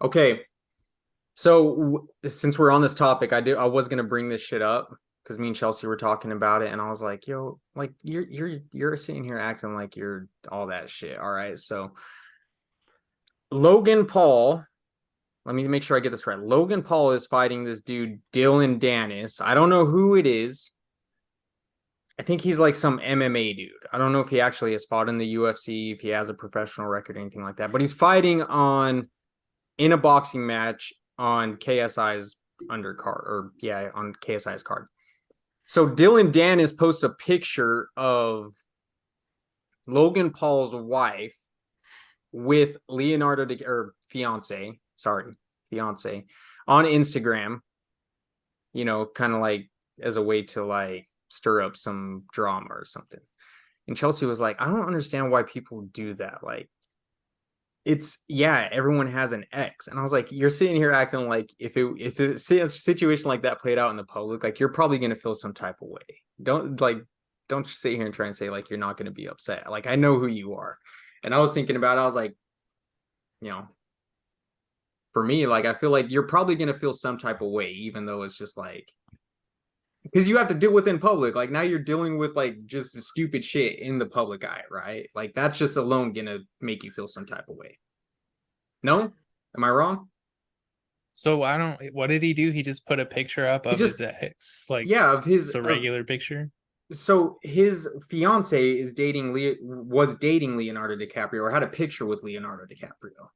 Okay, so since we're on this topic, I was gonna bring this shit up because me and Chelsea were talking about it, and I was like, "Yo, like you're sitting here acting like you're all that shit." All right, so Logan Paul, let me make sure I get this right. Logan Paul is fighting this dude Dillon Danis. I don't know who it is. I think he's like some MMA dude. I don't know if he actually has fought in the UFC, if he has a professional record or anything like that. But he's fighting on in a boxing match on KSI's undercard, or yeah, on KSI's card. So Dillon Danis posts a picture of Logan Paul's wife with or fiance on Instagram, kind of like as a way to like stir up some drama or something. And Chelsea was like, I don't understand why people do that. Like, everyone has an ex. And I was like, you're sitting here acting like if a situation like that played out in the public, like you're probably gonna feel some type of way. Don't sit here and try and say like you're not gonna be upset. Like I know who you are. And I was thinking about it, I was like, you know, for me, like I feel like you're probably gonna feel some type of way, even though it's just like because you have to deal with in public. Like now you're dealing with like just stupid shit in the public eye, right? Like that's just alone gonna make you feel some type of way. No? Am I wrong? So I don't. What did he do? He just put a picture up He of just his ex, like yeah, of his just a of regular picture. so his fiance was dating Leonardo DiCaprio or had a picture with Leonardo DiCaprio.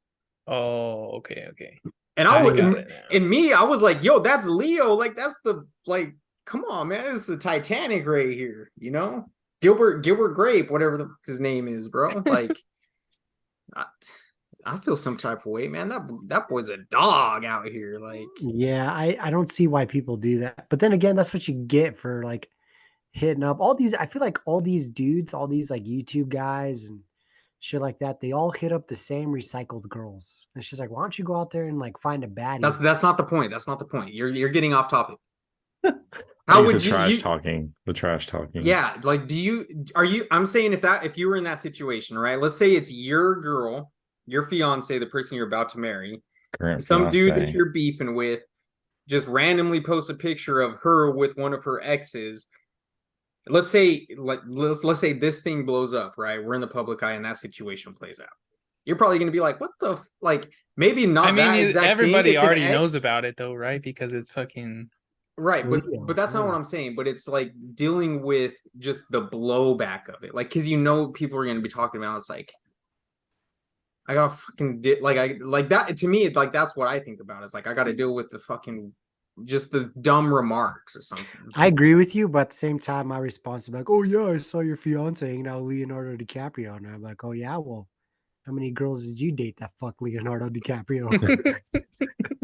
Oh, okay, okay. And I got it now. I was like, yo, that's Leo. Like that's the like come on, man. This is the Titanic right here, you know? Gilbert Grape, whatever his name is, bro. Like I, I feel some type of way, man. That boy's a dog out here. Like, Yeah, I don't see why people do that. But then again, that's what you get for like hitting up all these. I feel like all these dudes, all these like YouTube guys and shit like that, they all hit up the same recycled girls. And she's like, why don't you go out there and like find a baddie? that's not the point. That's not the point. You're getting off topic. I How think it's the would trash talking. The trash talking. yeah, like I'm saying if you were in that situation, right? Let's say it's your girl, your fiance, the person you're about to marry, Current some dude that fiance. you're beefing with just randomly posts a picture of her with one of her exes. Let's say this thing blows up, right? We're in the public eye and that situation plays out. You're probably gonna be like, what the like maybe I not mean, that exact thing. everybody It's an already knows ex. about it though, right? Because it's fucking. Right, but Leo, that's not what yeah. I'm saying. But it's like dealing with just the blowback of it, like because people are going to be talking about. It's like I got fucking like I like that to me. It's like that's what I think about. It's like I got to deal with the fucking just the dumb remarks or something. I agree with you, but at the same time, my response is like, oh yeah, I saw your fiance hanging out with Leonardo DiCaprio. And I'm like, oh yeah, well, how many girls did you date that fuck Leonardo DiCaprio?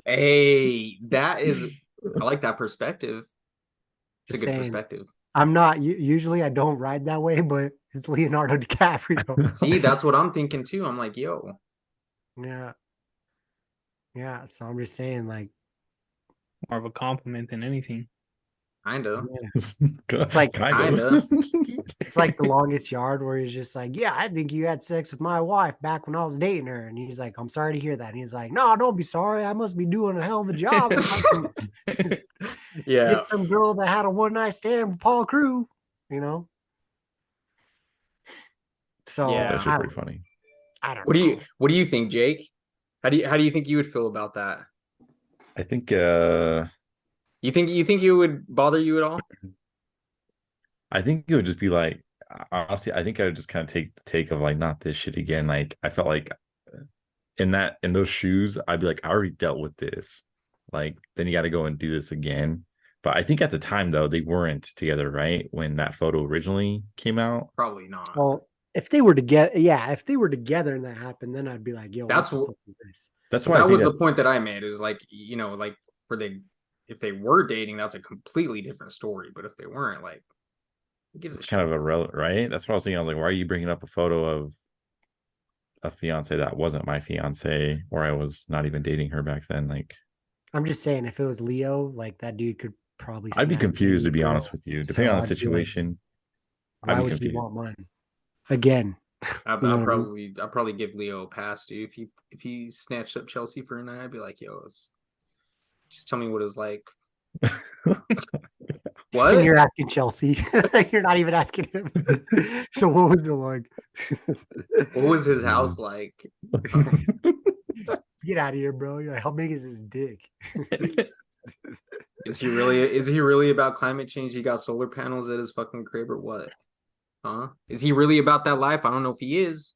Hey, that is I like that perspective. It's Just a good saying. perspective. I'm not usually I don't ride that way, but it's Leonardo DiCaprio. See, that's what I'm thinking too. I'm like, yo, Yeah. Yeah. So I'm just saying, like, More of a compliment than anything. kinda, yeah. It's like Kind kinda. of. it's like the longest yard where he's just like, yeah, I think you had sex with my wife back when I was dating her. And he's like, I'm sorry to hear that. And he's like, no, don't be sorry. I must be doing a hell of a job if I can Yeah. get some girl that had a one night stand with Paul Crew, you know? So That's Yeah. actually pretty funny. I don't know. What do you think, Jake? How do you think you would feel about that? I think You think it would bother you at all? I think it would just be like honestly, I think I would just kind of take the take of like not this shit again. Like I felt like in those shoes, I'd be like, I already dealt with this. Like then you got to go and do this again. But I think at the time though, they weren't together, right? When that photo originally came out. Probably not. Well, if they were together, yeah, if they were together and that happened, then I'd be like, yo, what That's the what fuck is this? That's why I that think was that the point that I made. Is like like for they if they were dating, that's a completely different story. But if they weren't, like, who gives a it's shit? kind of irrelevant, right? That's what I was thinking. I was like, why are you bringing up a photo of a fiance that wasn't my fiance, or I was not even dating her back then? Like, I'm just saying, if it was Leo, like that dude could probably I'd be snag confused to any be honest girl. with you. So Depending on the I'd be like, situation, I'd why be would you confused. want mine? Again, I'll You know what I mean? I'll probably give Leo a pass, dude. If he snatched up Chelsea for a night, I'd be like, yo, just tell me what it was like. And What? you're asking Chelsea. You're not even asking him. So what was it like? What was his house like? Get out of here, bro. You're like, how big is his dick? Is he really about climate change? He got solar panels at his fucking crib or what? Huh? Is he really about that life? I don't know if he is.